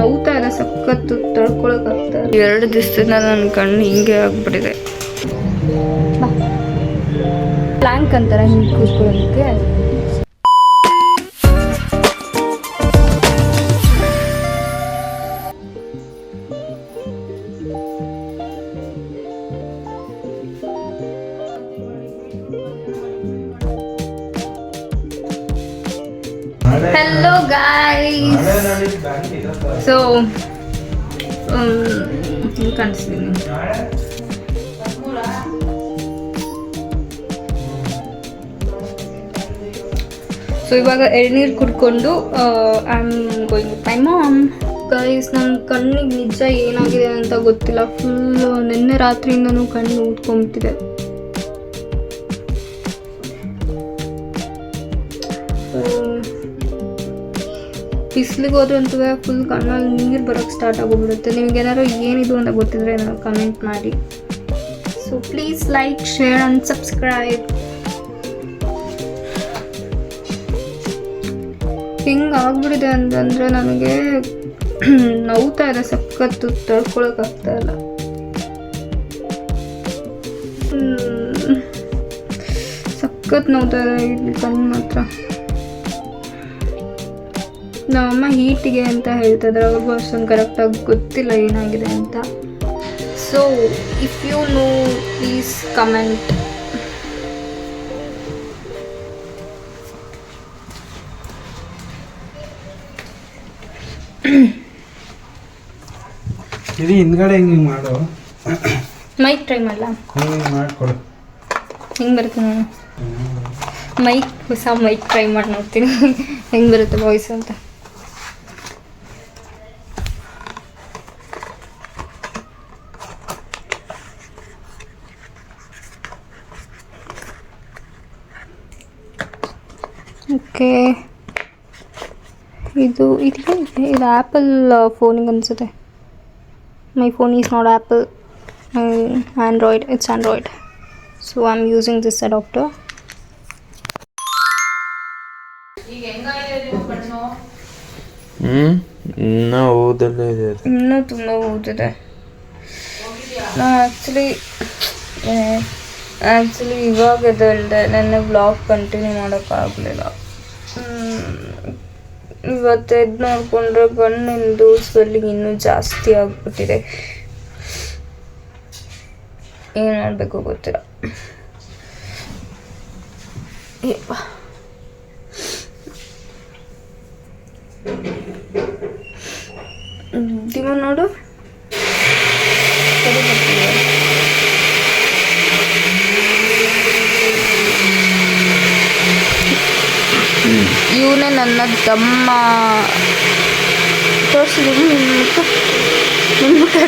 ನೋವ್ತಾ ಇದೆ ಸಖತ್ತು, ತಡ್ಕೊಳಕ್ಕಾಗ್ತಾ ಇಲ್ಲ. 2 ದಿವಸದಿಂದ ನನ್ನ ಕಣ್ಣು ಹಿಂಗೆ ಆಗ್ಬಿಟ್ಟಿದೆ. ಪ್ಲ್ಯಾಂಕ್ ಅಂತಾರೆ ಹಿಂಗೆ ಕೂತ್ಕೊಳ್ಳೋದಕ್ಕೆ. Hello guys. So ಕಾಣಿಸ್ತೀನಿ. ಸೊ ಇವಾಗ ಎಳ್ನೀರು ಕುಡ್ಕೊಂಡು I am going with my mom. Guys, ನನ್ನ ಕಣ್ಣಿಗೆ ನಿಜ ಏನಾಗಿದೆ ಅಂತ ಗೊತ್ತಿಲ್ಲ. ಫುಲ್ಲು ನಿನ್ನೆ ರಾತ್ರಿಯಿಂದನೂ ಕಣ್ಣು ಊದ್ಕೊಂಬಿಟ್ಟಿದೆ. ಬಿಸಿಲಿಗೆ ಹೋದ್ರೆ ಅಂತೂ ಫುಲ್ ಕಣ್ಣಲ್ಲಿ ನೀರು ಬರೋಕ್ಕೆ ಸ್ಟಾರ್ಟ್ ಆಗೋಗ್ಬಿಡುತ್ತೆ. ನಿಮಗೇನಾದ್ರು ಏನಿದು ಅಂತ ಗೊತ್ತಿದ್ರೆ ನಾನು ಕಮೆಂಟ್ ಮಾಡಿ. So please like, share and subscribe. ಹಿಂಗೆ ಆಗ್ಬಿಟ್ಟಿದೆ ಅಂತಂದರೆ ನನಗೆ ನೋವ್ತಾ ಇದೆ ಸಖತ್ತು, ತಡ್ಕೊಳಕ್ಕಾಗ್ತಾ ಇಲ್ಲ. ಸಖತ್ತು ನೋವ್ತಾ ಇದೆ ಇಲ್ಲಿ ಕಣ್ಣು ಮಾತ್ರ. ನಮ್ಮಮ್ಮ ಹೀಟಿಗೆ ಅಂತ ಹೇಳ್ತಿದ್ರೆ, ಅವ್ರಿಗೂ ಅಷ್ಟೊಂದು ಕರೆಕ್ಟಾಗಿ ಗೊತ್ತಿಲ್ಲ ಏನಾಗಿದೆ ಅಂತ. So if you know please comment. ಇದು ಹಿಂದ್ಗಡೆ ಹಿಂಗೆ ಮಾಡೋ ಮೈಕ್ ಟ್ರೈ ಮಾಡಲ? ಮಾಡ್ಕೊಡು. ಹೆಂಗೆ ಬರುತ್ತೆ ನಾನು ಹೊಸ ಮೈಕ್ ಟ್ರೈ ಮಾಡಿ ನೋಡ್ತೀನಿ ಹೆಂಗೆ ಬರುತ್ತೆ ವಾಯ್ಸ್ ಅಂತ. ಓಕೆ, ಇದು ಆ್ಯಪಲ್ ಫೋನಿಗೆ ಅನಿಸುತ್ತೆ. My phone is not apple, Android. It's Android. So I am using this adapter. ಇನ್ನೂ ತುಂಬ ಓದಿದೆ. ಆ್ಯಕ್ಚುಲಿ ಇವಾಗ ಎದ್ದೇಳಿದೆ. ನೆನ್ನೆ ಬ್ಲಾಗ್ ಕಂಟಿನ್ಯೂ ಮಾಡೋಕ್ಕಾಗಲಿಲ್ಲ. ಇವತ್ತು ಎದ್ದು ನೋಡಿಕೊಂಡ್ರೆ ಕಣ್ಣಿಂದು ಸ್ವೆಲ್ಲಿಂಗ್ ಇನ್ನೂ ಜಾಸ್ತಿ ಆಗಿಬಿಟ್ಟಿದೆ. ಏನು ಮಾಡಬೇಕು ಗೊತ್ತಿಲ್ಲ. ದಿವ ನೋಡು, ಇವನೇ ನನ್ನ ತಮ್ಮ. ತೋರಿಸಿದೀನಿ ನಿಮ್ಗೆ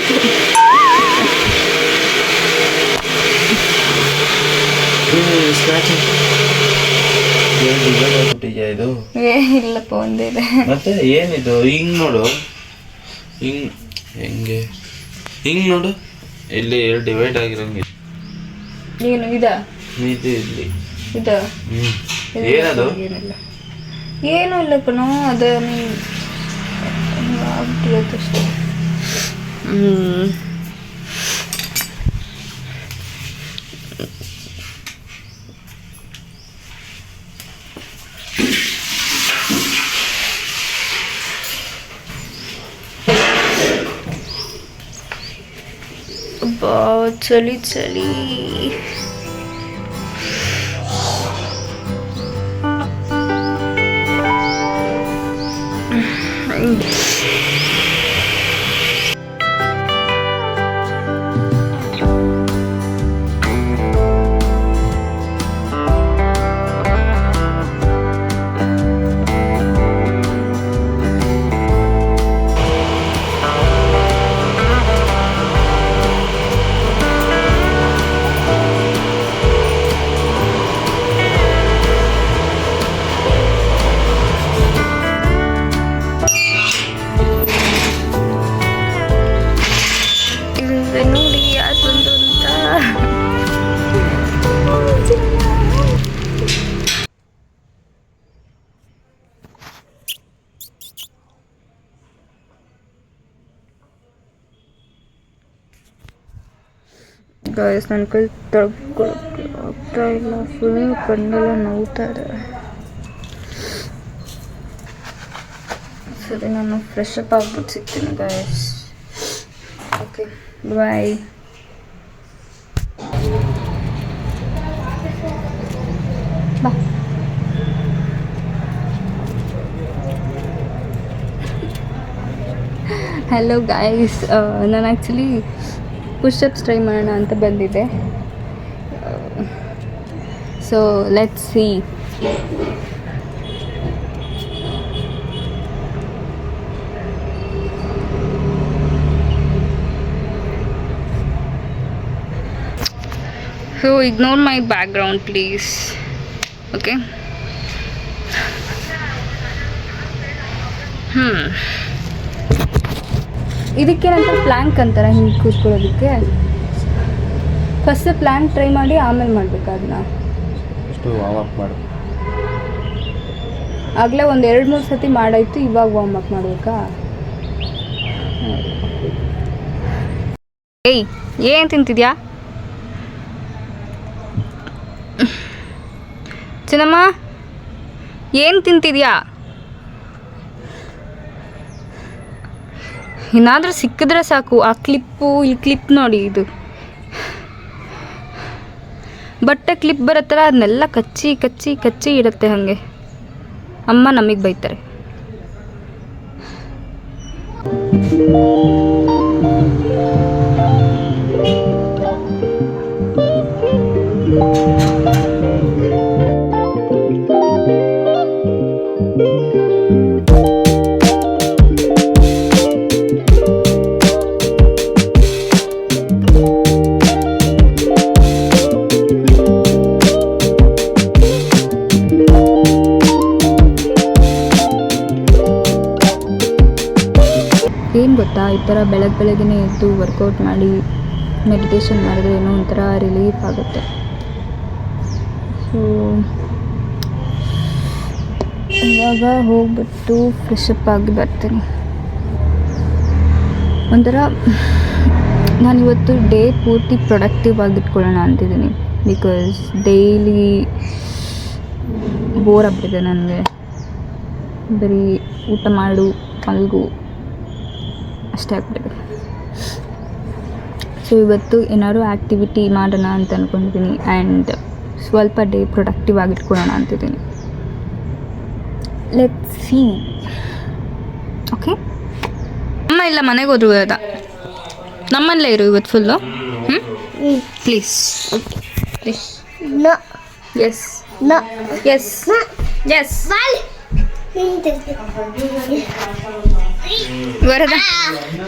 ಇಲ್ಲಪ್ಪ, ಒಂದಿದೆ. ಮತ್ತೆ ಏನಿದು? ಹಿಂಗ್ ನೋಡು, ಹೆಂಗೆ ಹಿಂಗ್ ನೋಡು, ಇಲ್ಲಿ ಡಿವೈಡ್ ಆಗಿರಂಗೆ. ಏನು ಇದ? ಇದು ಇಲ್ಲಿ ಇದ? ಏನದು? ಏನೂ ಇಲ್ಲ ಕಣೋ, ಅದು ಆಗ್ಬಿಟ್ಟಿರುತ್ತಷ್ಟೇ. ಚಳಿ ಚಳಿ. ಗಾಯ್ಸ್ ನನ್ನ ಕೈ ತಡ್ಕೊಳಕ್ಕೆ ಆಗ್ತಾ ಇಲ್ಲ, ಫುಲ್ ಕಣ್ಣೆಲ್ಲ ನೋವ್ತಾ ಇದೆ. ಸರಿ, ನಾನು ಫ್ರೆಶ್ ಅಪ್ ಆಗ್ಬಿಟ್ಟು ಸಿಗ್ತೀನಿ ಗಾಯ್ಸ್. Okay, bye. ಬಾ. ಹಲೋ ಗಾಯ್ಸ್, ನಾನು ಆ್ಯಕ್ಚುಲಿ ಪುಷಪ್ಸ್ ಟ್ರೈ ಮಾಡೋಣ ಅಂತ ಬಂದಿದ್ದೆ. So let's see. So ignore my background please. Okay. ಇದಕ್ಕೇನಂತ ಪ್ಲ್ಯಾಂಕ್ ಅಂತಾರೆ ಹಿಂಗೆ ಕೂತ್ಕೊಳ್ಳೋದಕ್ಕೆ. ಫಸ್ಟ್ ಪ್ಲ್ಯಾಂಕ್ ಟ್ರೈ ಮಾಡಿ ಆಮೇಲೆ ಮಾಡಬೇಕಾ ಅದನ್ನ? ಅಷ್ಟು ವಾರ್ಮ್ ಅಪ್ ಮಾಡು. ಆಗಲೇ ಒಂದು 2-3 ಸತಿ ಮಾಡಾಯ್ತು, ಇವಾಗ ವಾರ್ಮ್ ಅಪ್ ಮಾಡಬೇಕಾ? ಏಯ್, ಏನು ತಿಂತಿದ್ಯಾ ಚಿನ್ನಮ್ಮ? ಏನು ತಿಂತಿದ್ಯಾ? ಏನಾದರೂ ಸಿಕ್ಕಿದ್ರೆ ಸಾಕು. ಆ ಕ್ಲಿಪ್ಪು, ಈ ಕ್ಲಿಪ್ ನೋಡಿ, ಇದು ಬಟ್ಟೆ ಕ್ಲಿಪ್ ಬರುತ್ತಲ್ಲ, ಅದನ್ನೆಲ್ಲ ಕಚ್ಚಿ ಕಚ್ಚಿ ಕಚ್ಚಿ ಇಡುತ್ತೆ. ಹಾಗೆ ಅಮ್ಮ ನಮಗೆ ಬೈತಾರೆ. ಏನು ಗೊತ್ತಾ, ಈ ಥರ ಬೆಳಗ್ಗೆ ಎದ್ದು ವರ್ಕೌಟ್ ಮಾಡಿ ಮೆಡಿಟೇಷನ್ ಮಾಡಿದ್ರೆ ಏನೋ ಒಂಥರ ರಿಲೀಫ್ ಆಗುತ್ತೆ. ಸೊ ಇವಾಗ ಹೋಗ್ಬಿಟ್ಟು ಫ್ರೆಶ್ ಅಪ್ ಆಗಿ ಬರ್ತೀನಿ. ಒಂಥರ ನಾನಿವತ್ತು ಡೇ ಪೂರ್ತಿ ಪ್ರೊಡಕ್ಟಿವ್ ಆಗಿಟ್ಕೊಳ್ಳೋಣ ಅಂತಿದ್ದೀನಿ. ಬಿಕಾಸ್ ಡೈಲಿ ಬೋರ್ ಆಗ್ಬಿಟ್ಟಿದೆ ನನಗೆ. ಬರೀ ಊಟ ಮಾಡು, ಮಲಗು ಅಷ್ಟೇ ಆಗ್ಬಿಟ್ಟಿದೆ. ಸೊ ಇವತ್ತು ಏನಾದ್ರು ಆ್ಯಕ್ಟಿವಿಟಿ ಮಾಡೋಣ ಅಂತ ಅಂದ್ಕೊಂಡಿದ್ದೀನಿ. ಆ್ಯಂಡ್ ಸ್ವಲ್ಪ ಡೇ ಪ್ರೊಡಕ್ಟಿವ್ ಆಗಿಟ್ಕೊಳ್ಳೋಣ ಅಂತಿದ್ದೀನಿ. Let's see. ಓಕೆ, ಅಮ್ಮ ಇಲ್ಲ, ಮನೆಗೆ ಹೋದ್ರು ಇರೋದ? ನಮ್ಮಲ್ಲೇ ಇರು ಇವತ್ತು full. Please please. Yes yes yes.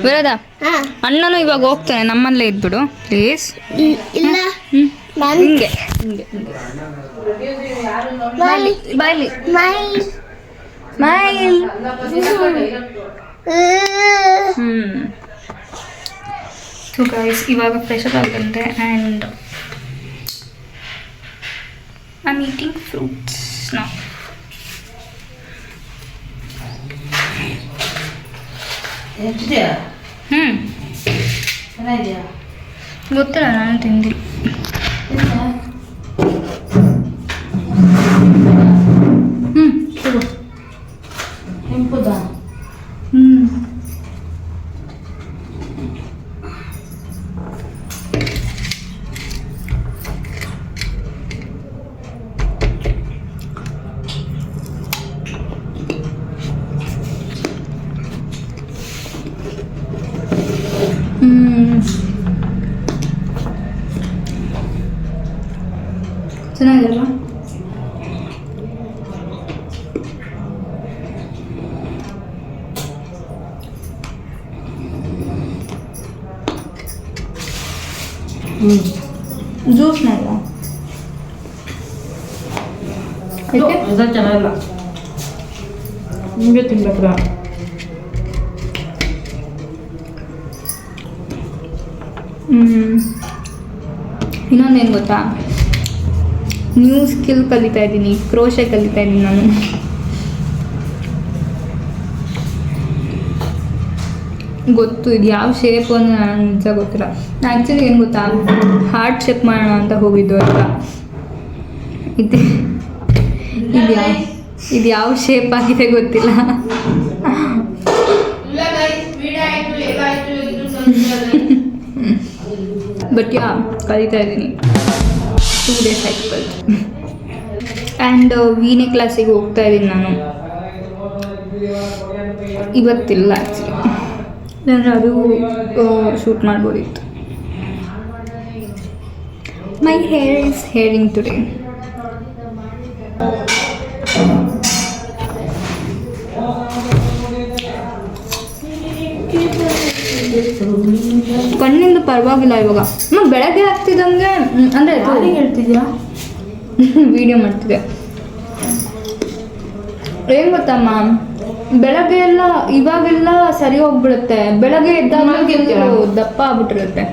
ಬರೋದ? ಅಣ್ಣನು ಇವಾಗ ಹೋಗ್ತಾನೆ, ನಮ್ಮಲ್ಲೇ ಇದ್ಬಿಡು ಪ್ಲೀಸ್. ಇಲ್ಲ ಹಿಂಗೆ ಹಿಂಗೆ ಬಾಯ್ಲಿ ಬಾಯ್ಲಿ ಸ್ಮೈಲ್. ಸೊ ಗೈಸ್, ಇವಾಗ ಫ್ರೆಶ್ ಅಪ್ ಬಂದೆ and I am eating fruits now. ಗೊತ್ತಿಲ್ಲ, ನಾನು ತಿಂದಿಲ್ಲ. ಚೆನ್ನಾಗಿಲ್ಲ? ಜ್ಯೂಸ್ ಮಾಡುವ? ಚೆನ್ನಾಗಿಲ್ಲ, ನಿಮಗೆ ತಿನ್ಬೇಕ್ರ? ಇನ್ನೊಂದೇನು ಗೊತ್ತಾ, ನ್ಯೂ ಸ್ಕಿಲ್ ಕಲಿತಾ ಇದ್ದೀನಿ, ಕ್ರೋಶೆ ಕಲಿತಾ ಇದ್ದೀನಿ ನಾನು. ಗೊತ್ತು ಇದು ಯಾವ ಶೇಪ್ ಅಂತ ನನಗೆ ನಿಜ ಗೊತ್ತಿಲ್ಲ. ಆ್ಯಕ್ಚುಲಿ ಏನು ಗೊತ್ತಾ, ಹಾರ್ಟ್ ಶೇಪ್ ಮಾಡೋಣ ಅಂತ ಹೋಗಿದ್ದು ಅಲ್ವಾ. ಇದು ಇದು ಯಾವ ಶೇಪ್ ಆಗಿದೆ ಗೊತ್ತಿಲ್ಲ. ಬಟ್ ಯಾ ಕಲಿತಾ ಇದ್ದೀನಿ. 2 days ಆಯ್ತು ಕಲಿತು. ಆ್ಯಂಡ್ ವೀಣೆ ಕ್ಲಾಸಿಗೆ ಹೋಗ್ತಾ ಇದ್ದೀನಿ ನಾನು. ಇವತ್ತಿಲ್ಲ ಆ್ಯಕ್ಚುಲಿ, ನಾನು ಅದು ಶೂಟ್ ಮಾಡ್ಬೋದಿತ್ತು. My hair is hearing today. ಕಣ್ಣಿಂದ ಪರವಾಗಿಲ್ಲ ಇವಾಗ. ಬೆಳಗ್ಗೆ ಆಗ್ತಿದ್ದಂಗೆ ಅಂದರೆ ಹೇಳ್ತಿದ್ಯಾ ವಿಡಿಯೋ ಮಾಡ್ತಿದ್ದೆ. ಏನು ಗೊತ್ತಮ್ಮ, ಬೆಳಗ್ಗೆ ಎಲ್ಲ ಇವಾಗೆಲ್ಲ ಸರಿ ಹೋಗ್ಬಿಡುತ್ತೆ. ಬೆಳಗ್ಗೆ ಎದ್ದಾಗ ದಪ್ಪ ಆಗ್ಬಿಟ್ಟಿರುತ್ತೆ.